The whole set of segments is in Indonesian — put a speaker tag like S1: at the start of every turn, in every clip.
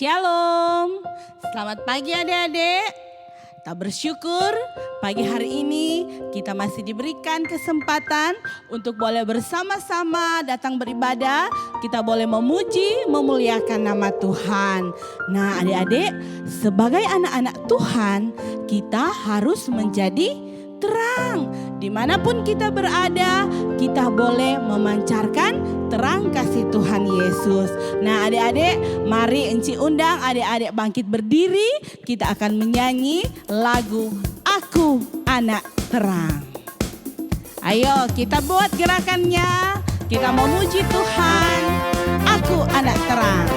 S1: Shalom, selamat pagi adik-adik. Kita bersyukur pagi hari ini kita masih diberikan kesempatan untuk boleh bersama-sama datang beribadah. Kita boleh memuji, memuliakan nama Tuhan. Nah adik-adik, sebagai anak-anak Tuhan kita harus menjadi terang. Dimanapun kita berada, kita boleh memancarkan terang kasih Tuhan Yesus. Nah adik-adik, mari Enci undang adik-adik bangkit berdiri. Kita akan menyanyi lagu Aku Anak Terang. Ayo kita buat gerakannya. Kita memuji Tuhan. Aku anak terang.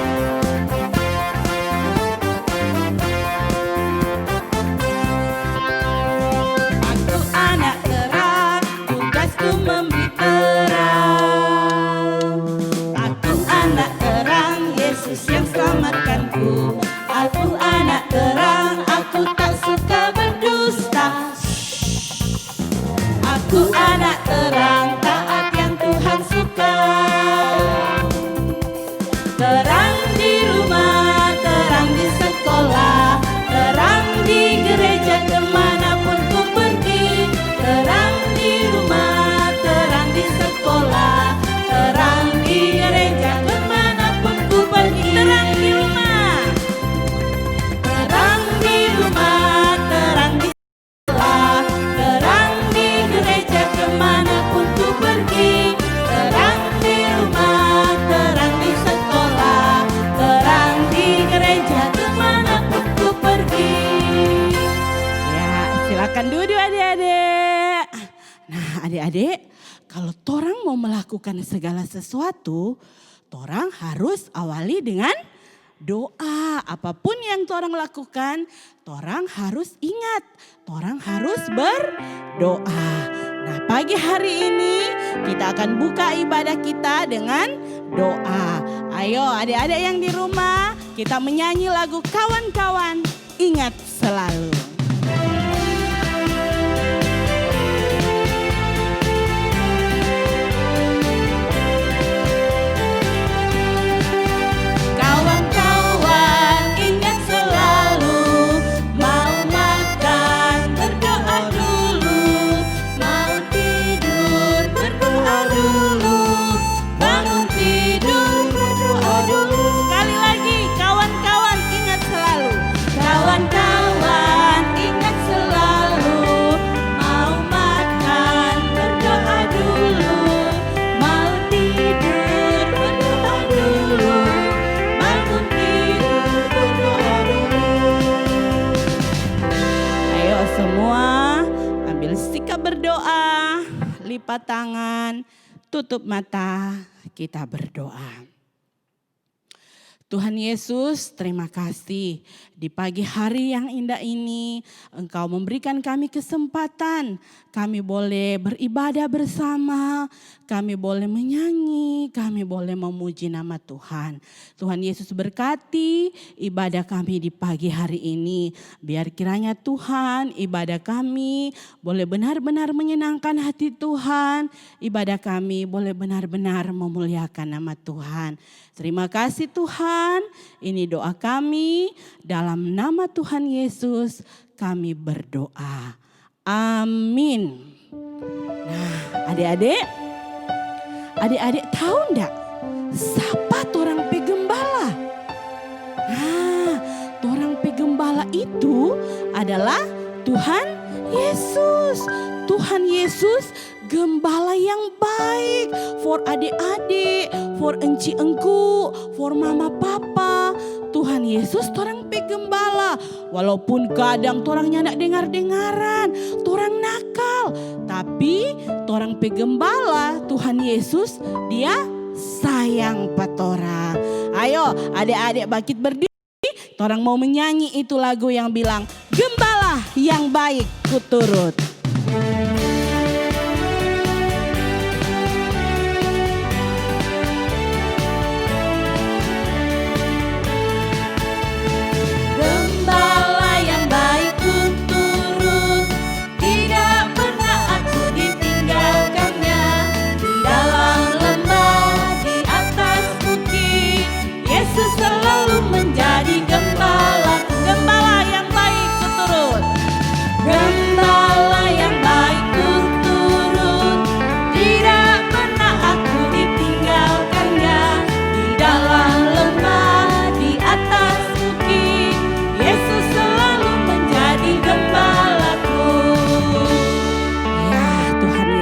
S1: Aku anak terang, tugasku memberi terang. Aku anak terang, Yesus yang selamatkanku. Aku anak terang, aku tak suka berdusta. Aku anak terang, taat yang Tuhan suka. Terang di rumah, terang di sekolah, terang di gereja kemanapun ku pergi. Terang di rumah, terang di sekolah, terang di gereja kemanapun ku pergi. Terang di rumah, terang di rumah, terang di sekolah, terang di gereja kemanapun ku pergi. Terang di rumah, terang di sekolah, terang di gereja kemanapun ku pergi. Ya, silakan duduk adik-adik. Nah adik-adik, kalau torang mau melakukan segala sesuatu, torang harus awali dengan doa. Apapun yang torang lakukan, torang harus ingat, torang harus berdoa. Nah pagi hari ini kita akan buka ibadah kita dengan doa. Ayo adik-adik yang di rumah, kita menyanyi lagu Kawan-kawan Ingat Selalu. Kawan-kawan ingat selalu, mau makan berdoa dulu, mau tidur berdoa dulu, bangun tidur berdoa dulu. Sekali lagi, kawan-kawan ingat selalu. Kawan-kawan ingat selalu, mau makan berdoa dulu, mau tidur berdoa dulu, bangun tidur berdoa dulu. Ayo semua ambil sikap berdoa, lipat tangan, tutup mata, kita berdoa. Tuhan Yesus, terima kasih di pagi hari yang indah ini Engkau memberikan kami kesempatan. Kami boleh beribadah bersama, kami boleh menyanyi, kami boleh memuji nama Tuhan. Tuhan Yesus berkati ibadah kami di pagi hari ini. Biar kiranya Tuhan ibadah kami boleh benar-benar menyenangkan hati Tuhan. Ibadah kami boleh benar-benar memuliakan nama Tuhan. Terima kasih Tuhan, ini doa kami, dalam nama Tuhan Yesus kami berdoa. Amin. Nah adik-adik tahu enggak siapa torang pegembala? Nah torang pegembala itu adalah Tuhan Yesus. Tuhan Yesus gembala yang baik for adik-adik, for enci engku, for mama papa. Tuhan Yesus torang pegembala. Walaupun kadang torangnya nak dengar-dengaran, torang nakal, tapi torang pegembala Tuhan Yesus dia sayang patorang. Ayo adik-adik bangkit berdiri. Torang mau menyanyi itu lagu yang bilang gembala yang baik kuturut. Gembala yang baik kuturut, tidak pernah aku ditinggalkannya. Di dalam lembah, di atas bukit, Yesus selalu menjadi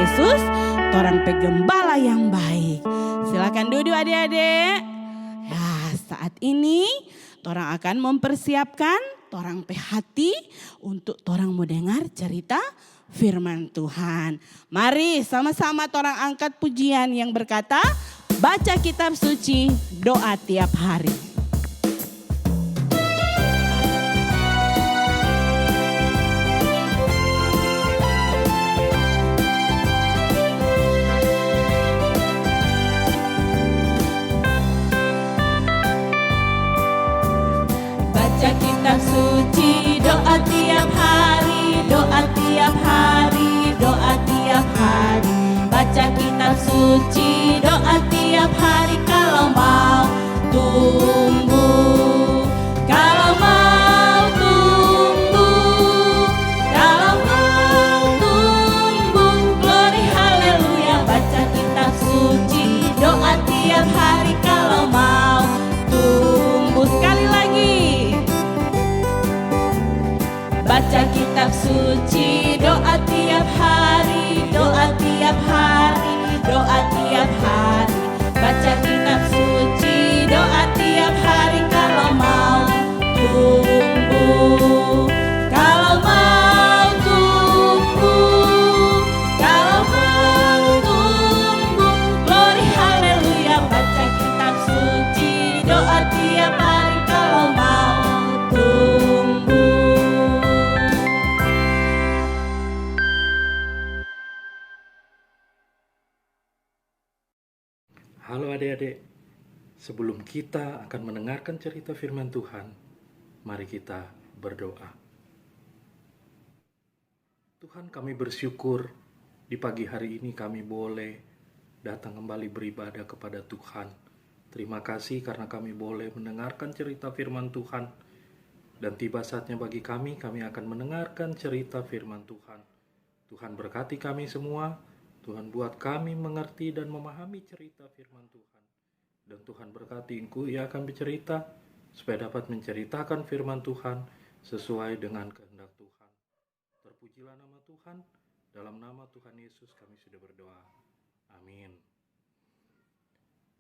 S1: Yesus, torang pe gembala yang baik. Silakan duduk adik-adik. Nah, saat ini torang akan mempersiapkan torang pe hati untuk torang mau dengar cerita firman Tuhan. Mari sama-sama torang angkat pujian yang berkata, baca kitab suci, doa tiap hari. Baca kitab suci, doa tiap hari, doa tiap hari, doa tiap hari. Baca kitab suci, doa tiap hari kalau mau tumbuh. Kalau mau tumbuh, kalau mau tumbuh, glory haleluya. Baca kitab suci, doa tiap hari kalau mau tumbuh. Sekali lagi. Baca kitab suci, doa tiap hari, doa tiap hari, doa tiap hari. Baca kitab suci, doa tiap hari kalau mau tumbuh. Kalau mau tumbuh, kalau mau tumbuh, glory haleluya. Baca kitab suci, doa tiap hari kalau mau tumbuh.
S2: Halo adik-adik, sebelum kita akan mendengarkan cerita firman Tuhan, mari kita berdoa. Tuhan, kami bersyukur di pagi hari ini kami boleh datang kembali beribadah kepada Tuhan. Terima kasih karena kami boleh mendengarkan cerita firman Tuhan. Dan tiba saatnya bagi kami akan mendengarkan cerita firman Tuhan. Tuhan berkati kami semua. Tuhan buat kami mengerti dan memahami cerita firman Tuhan. Dan Tuhan berkati engkau yang akan bercerita, supaya dapat menceritakan firman Tuhan sesuai dengan kehendak Tuhan. Terpujilah nama Tuhan, dalam nama Tuhan Yesus kami sudah berdoa. Amin.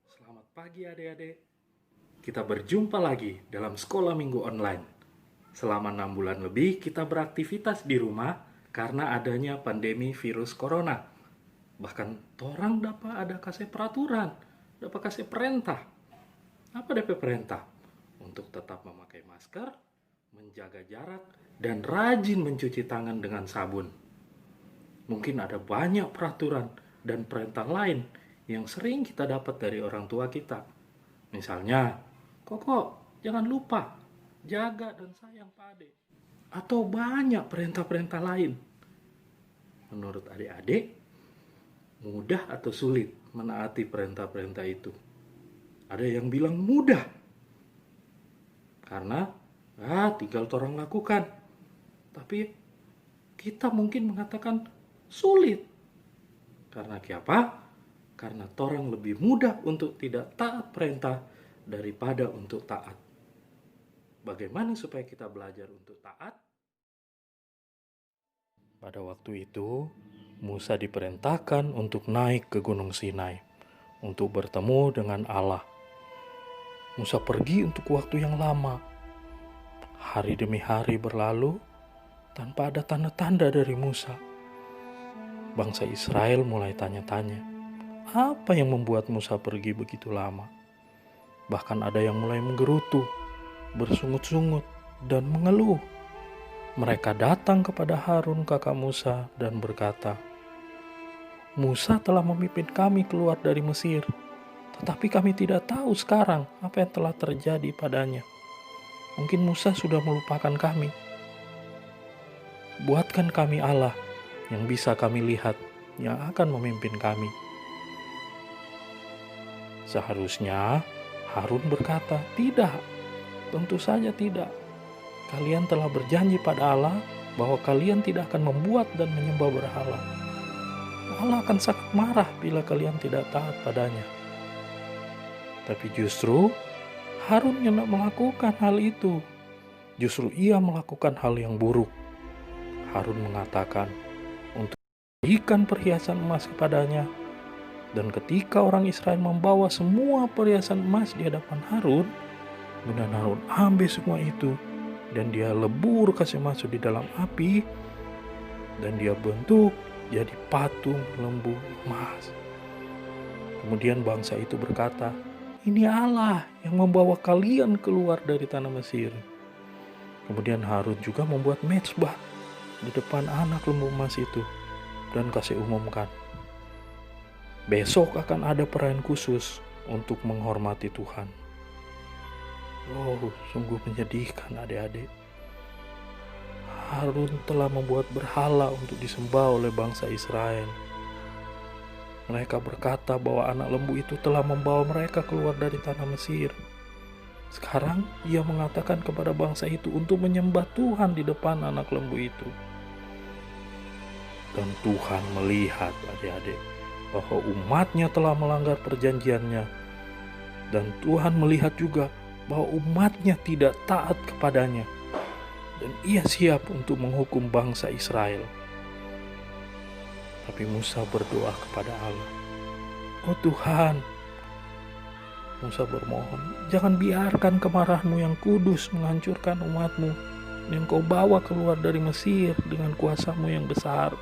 S2: Selamat pagi adik-adik. Kita berjumpa lagi dalam sekolah minggu online. Selama 6 bulan lebih kita beraktivitas di rumah karena adanya pandemi virus corona. Bahkan torang dapat ada kasih peraturan, dapat kasih perintah. Apa DP perintah? Untuk tetap memakai masker, menjaga jarak, dan rajin mencuci tangan dengan sabun. Mungkin ada banyak peraturan dan perintah lain yang sering kita dapat dari orang tua kita. Misalnya, Koko, jangan lupa jaga dan sayang Pak Ade. Atau banyak perintah-perintah lain. Menurut adik-adik, mudah atau sulit menaati perintah-perintah itu? Ada yang bilang mudah. Karena tinggal torang lakukan. Tapi kita mungkin mengatakan sulit. Karena apa? Karena torang lebih mudah untuk tidak taat perintah daripada untuk taat. Bagaimana supaya kita belajar untuk taat? Pada waktu itu, Musa diperintahkan untuk naik ke Gunung Sinai untuk bertemu dengan Allah. Musa pergi untuk waktu yang lama. Hari demi hari berlalu tanpa ada tanda-tanda dari Musa. Bangsa Israel mulai tanya-tanya, apa yang membuat Musa pergi begitu lama? Bahkan ada yang mulai menggerutu, bersungut-sungut, dan mengeluh. Mereka datang kepada Harun kakak Musa dan berkata, Musa telah memimpin kami keluar dari Mesir, tetapi kami tidak tahu sekarang apa yang telah terjadi padanya. Mungkin Musa sudah melupakan kami. Buatkan kami Allah yang bisa kami lihat, yang akan memimpin kami. Seharusnya Harun berkata, tidak, tentu saja tidak. Kalian telah berjanji pada Allah bahwa kalian tidak akan membuat dan menyembah berhala. Allah akan sangat marah bila kalian tidak taat padanya. Tapi justru Harun yang tidak melakukan hal itu. Justru ia melakukan hal yang buruk. Harun mengatakan, untuk memberikan perhiasan emas kepadanya. Dan ketika orang Israel membawa semua perhiasan emas di hadapan Harun, kemudian Harun ambil semua itu dan dia lebur kasih masuk di dalam api, dan dia bentuk jadi patung lembu emas. Kemudian bangsa itu berkata, "Ini Allah yang membawa kalian keluar dari tanah Mesir." Kemudian Harun juga membuat mezbah di depan anak lembu emas itu dan kasih umumkan, besok akan ada perayaan khusus untuk menghormati Tuhan. Oh, sungguh menyedihkan adik-adik. Harun telah membuat berhala untuk disembah oleh bangsa Israel. Mereka berkata bahwa anak lembu itu telah membawa mereka keluar dari tanah Mesir. Sekarang ia mengatakan kepada bangsa itu untuk menyembah Tuhan di depan anak lembu itu. Dan Tuhan melihat adik-adik bahwa umatnya telah melanggar perjanjiannya. Dan Tuhan melihat juga bahwa umatnya tidak taat kepadanya. Dan ia siap untuk menghukum bangsa Israel. Tapi Musa berdoa kepada Allah, "Oh Tuhan," Musa bermohon, "jangan biarkan kemarahan-Mu yang kudus menghancurkan umat-Mu yang Kau bawa keluar dari Mesir dengan kuasa-Mu yang besar."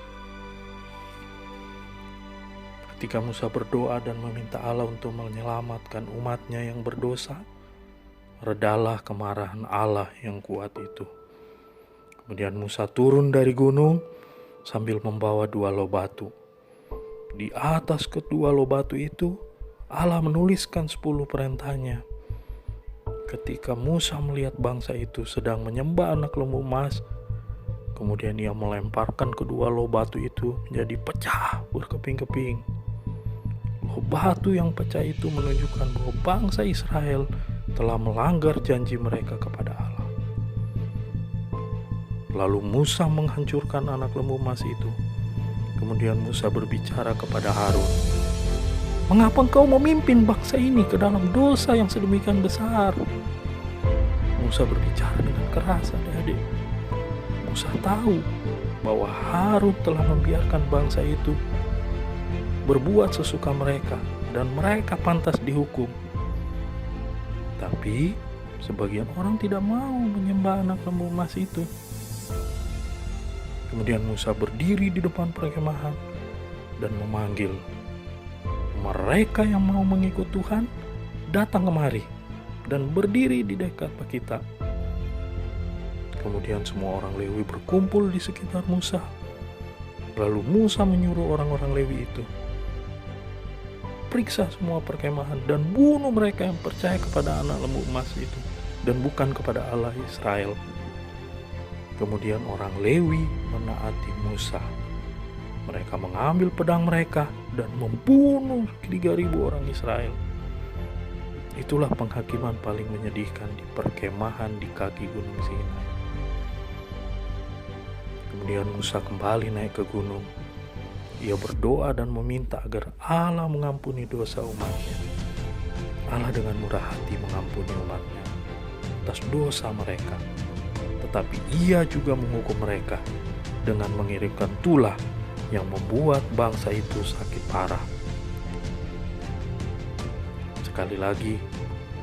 S2: Ketika Musa berdoa dan meminta Allah untuk menyelamatkan umatnya yang berdosa, redalah kemarahan Allah yang kuat itu. Kemudian Musa turun dari gunung sambil membawa 2 loh batu. Di atas kedua loh batu itu, Allah menuliskan 10 perintahnya. Ketika Musa melihat bangsa itu sedang menyembah anak lembu emas, kemudian ia melemparkan kedua loh batu itu menjadi pecah berkeping-keping. Loh batu yang pecah itu menunjukkan bahwa bangsa Israel telah melanggar janji mereka kepada Allah. Lalu Musa menghancurkan anak lembu emas itu. Kemudian Musa berbicara kepada Harun, "Mengapa engkau memimpin bangsa ini ke dalam dosa yang sedemikian besar?" Musa berbicara dengan keras adik-adik. Musa tahu bahwa Harun telah membiarkan bangsa itu berbuat sesuka mereka dan mereka pantas dihukum. Tapi sebagian orang tidak mau menyembah anak lembu emas itu. Kemudian Musa berdiri di depan perkemahan dan memanggil, "Mereka yang mau mengikut Tuhan, datang kemari dan berdiri di dekat kita." Kemudian semua orang Lewi berkumpul di sekitar Musa. Lalu Musa menyuruh orang-orang Lewi itu, "Periksa semua perkemahan dan bunuh mereka yang percaya kepada anak lembu emas itu dan bukan kepada Allah Israel." Kemudian orang Lewi menaati Musa. Mereka mengambil pedang mereka dan membunuh 3.000 orang Israel. Itulah penghakiman paling menyedihkan di perkemahan di kaki Gunung Sinai. Kemudian Musa kembali naik ke gunung. Ia berdoa dan meminta agar Allah mengampuni dosa umatnya. Allah dengan murah hati mengampuni umatnya atas dosa mereka. Tetapi ia juga menghukum mereka dengan mengirimkan tulah yang membuat bangsa itu sakit parah. Sekali lagi,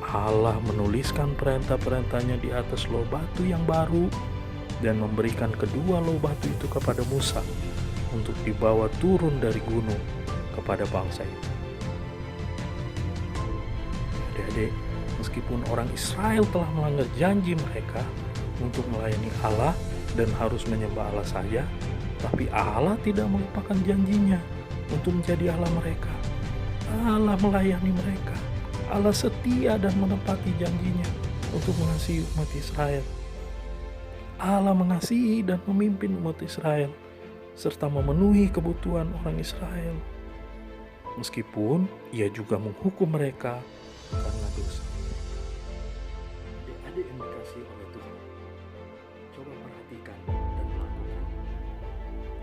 S2: Allah menuliskan perintah-perintahnya di atas loh batu yang baru dan memberikan kedua loh batu itu kepada Musa untuk dibawa turun dari gunung kepada bangsa itu. Adik-adik, meskipun orang Israel telah melanggar janji mereka untuk melayani Allah dan harus menyembah Allah saja, tapi Allah tidak melupakan janjinya untuk menjadi Allah mereka. Allah melayani mereka. Allah setia dan menepati janjinya untuk mengasihi umat Israel. Allah mengasihi dan memimpin umat Israel serta memenuhi kebutuhan orang Israel. Meskipun ia juga menghukum mereka karena dosa. Adik-adik yang dikasihi oleh Tuhan, coba perhatikan dan lakukan.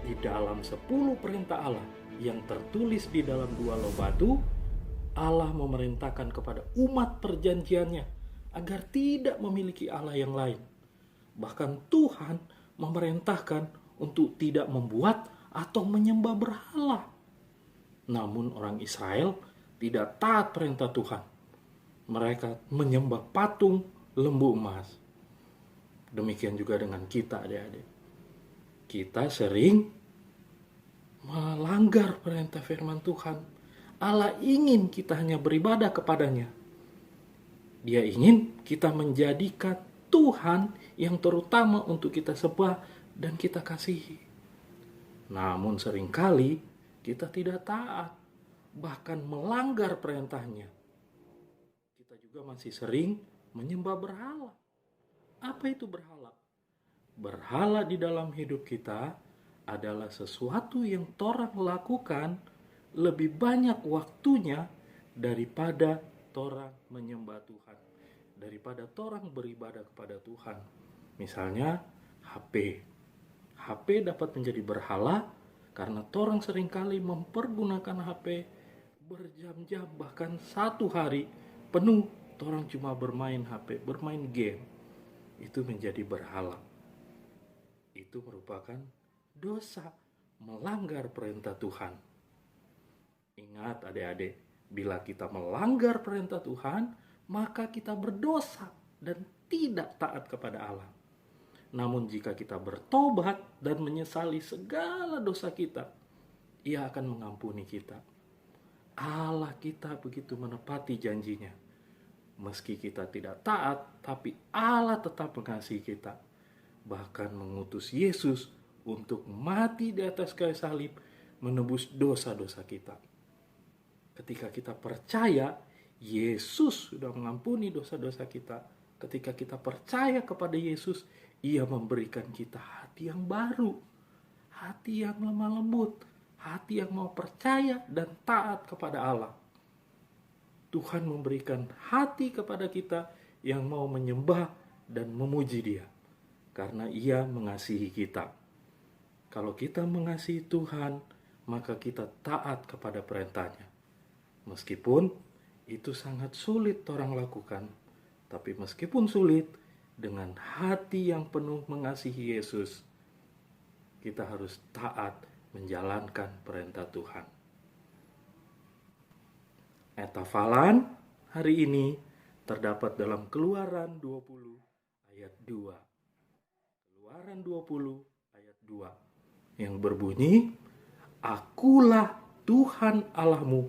S2: Di dalam 10 perintah Allah yang tertulis di dalam 2 loh batu, Allah memerintahkan kepada umat perjanjiannya agar tidak memiliki Allah yang lain. Bahkan Tuhan memerintahkan untuk tidak membuat atau menyembah berhala. Namun orang Israel tidak taat perintah Tuhan. Mereka menyembah patung lembu emas. Demikian juga dengan kita, adik-adik. Kita sering melanggar perintah firman Tuhan. Allah ingin kita hanya beribadah kepadanya. Dia ingin kita menjadikan Tuhan yang terutama untuk kita sembah dan kita kasihi. Namun seringkali kita tidak taat, bahkan melanggar perintahnya. Kita juga masih sering menyembah berhala. Apa itu berhala? Berhala di dalam hidup kita adalah sesuatu yang torang lakukan lebih banyak waktunya daripada torang menyembah Tuhan, daripada torang beribadah kepada Tuhan. Misalnya HP. HP dapat menjadi berhala karena torang seringkali mempergunakan HP berjam-jam, bahkan satu hari penuh torang cuma bermain HP, bermain game. Itu menjadi berhala. Itu merupakan dosa, melanggar perintah Tuhan. Ingat adik-adik, bila kita melanggar perintah Tuhan, maka kita berdosa dan tidak taat kepada Allah. Namun jika kita bertobat dan menyesali segala dosa kita, Ia akan mengampuni kita. Allah kita begitu menepati janjinya. Meski kita tidak taat, tapi Allah tetap mengasihi kita. Bahkan mengutus Yesus untuk mati di atas kayu salib, menebus dosa-dosa kita. Ketika kita percaya, Yesus sudah mengampuni dosa-dosa kita. Ketika kita percaya kepada Yesus, Ia memberikan kita hati yang baru, hati yang lemah lembut, hati yang mau percaya dan taat kepada Allah. Tuhan memberikan hati kepada kita yang mau menyembah dan memuji Dia, karena Ia mengasihi kita. Kalau kita mengasihi Tuhan, maka kita taat kepada perintahnya. Meskipun itu sangat sulit orang lakukan, tapi meskipun sulit, dengan hati yang penuh mengasihi Yesus, kita harus taat menjalankan perintah Tuhan. Ayat hafalan hari ini terdapat dalam Keluaran 20 ayat 2. Keluaran 20 ayat 2 yang berbunyi, Akulah Tuhan Allahmu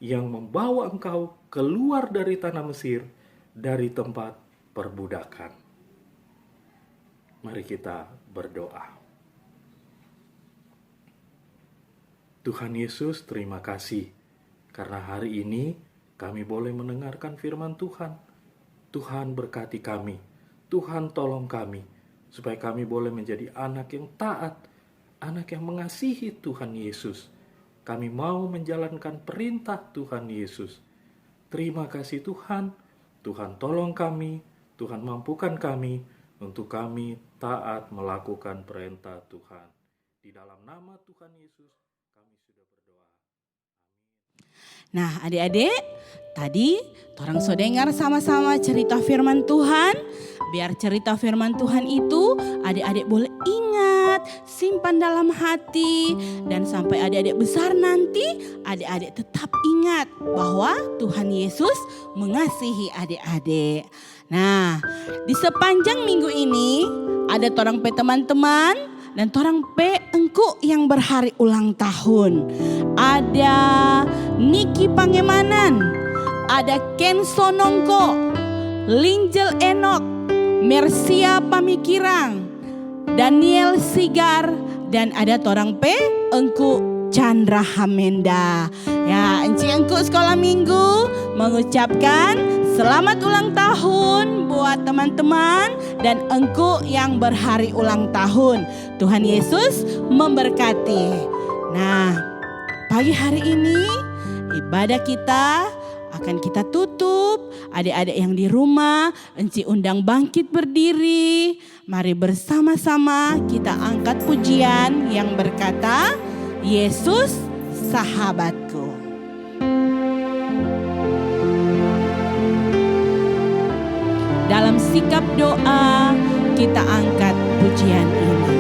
S2: yang membawa engkau keluar dari tanah Mesir, dari tempat perbudakan. Mari kita berdoa. Tuhan Yesus, terima kasih karena hari ini kami boleh mendengarkan firman Tuhan. Tuhan berkati kami, Tuhan tolong kami, supaya kami boleh menjadi anak yang taat, anak yang mengasihi Tuhan Yesus. Kami mau menjalankan perintah Tuhan Yesus. Terima kasih Tuhan, Tuhan tolong kami, Tuhan mampukan kami, untuk kami taat melakukan perintah Tuhan. Di dalam nama Tuhan Yesus, kami sudah berdoa.
S1: Nah adik-adik, tadi orang sudah dengar sama-sama cerita firman Tuhan. Biar cerita firman Tuhan itu adik-adik boleh ingat, simpan dalam hati. Dan sampai adik-adik besar nanti, adik-adik tetap ingat bahwa Tuhan Yesus mengasihi adik-adik. Nah, di sepanjang minggu ini ada torang pe teman-teman dan torang pe engku yang berhari ulang tahun. Ada Niki Pangemanan, ada Ken Sonongko, Linjel Enok, Mersia Pamikirang, Daniel Sigar, dan ada torang pe engku Chandra Hamenda. Ya, Enci engku sekolah minggu mengucapkan selamat ulang tahun buat teman-teman dan engku yang berhari ulang tahun. Tuhan Yesus memberkati. Nah, pagi hari ini ibadah kita akan kita tutup. Adik-adik yang di rumah, Enci undang bangkit berdiri. Mari bersama-sama kita angkat pujian yang berkata, Yesus sahabatku. Dalam sikap doa kita angkat pujian ini.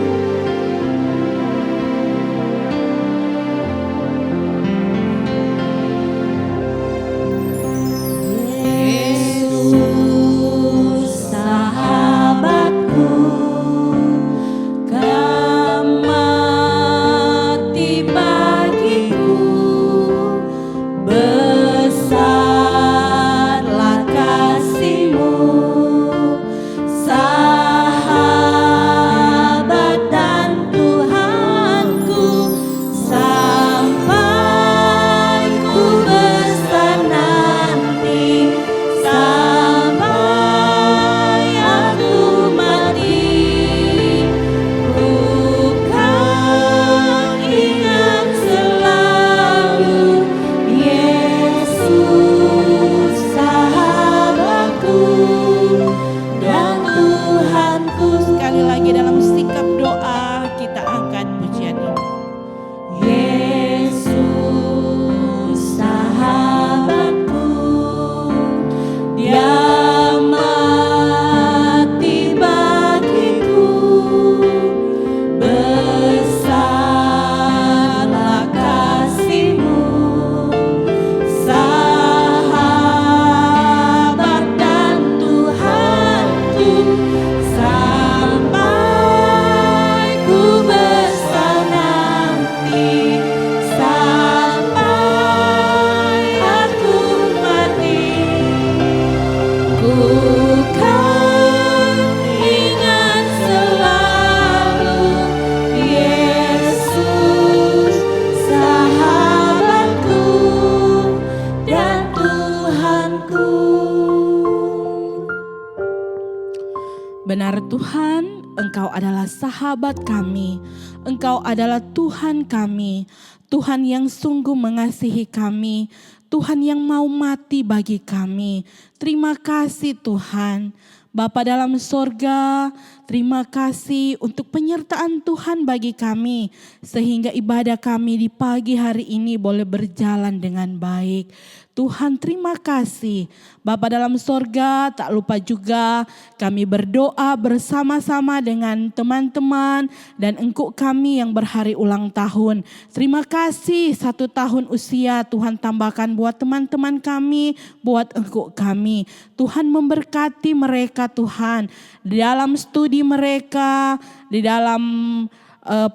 S1: Tuhan, Engkau adalah sahabat kami, Engkau adalah Tuhan kami, Tuhan yang sungguh mengasihi kami, Tuhan yang mau mati bagi kami. Terima kasih Tuhan. Bapa dalam sorga, terima kasih untuk penyertaan Tuhan bagi kami, sehingga ibadah kami di pagi hari ini boleh berjalan dengan baik. Tuhan terima kasih. Bapa dalam sorga, tak lupa juga kami berdoa bersama-sama dengan teman-teman dan engkau kami yang berhari ulang tahun. Terima kasih 1 tahun usia Tuhan tambahkan buat teman-teman kami, buat engkau kami. Tuhan memberkati mereka Tuhan, di dalam studi mereka, di dalam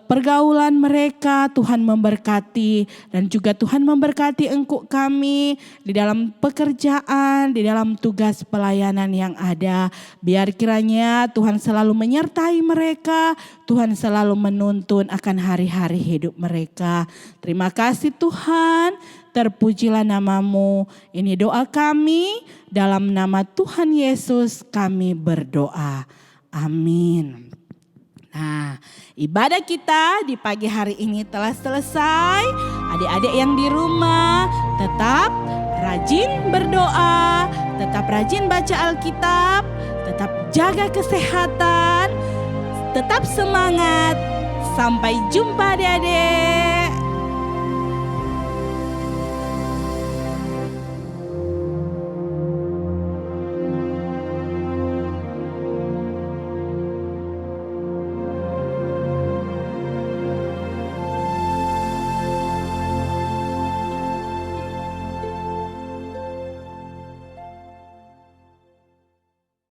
S1: pergaulan mereka, Tuhan memberkati, dan juga Tuhan memberkati engkau kami di dalam pekerjaan, di dalam tugas pelayanan yang ada. Biar kiranya Tuhan selalu menyertai mereka, Tuhan selalu menuntun akan hari-hari hidup mereka. Terima kasih Tuhan, terpujilah namamu. Ini doa kami, dalam nama Tuhan Yesus kami berdoa. Amin. Nah, ibadah kita di pagi hari ini telah selesai. Adik-adik yang di rumah tetap rajin berdoa, tetap rajin baca Alkitab, tetap jaga kesehatan, tetap semangat. Sampai jumpa adik-adik.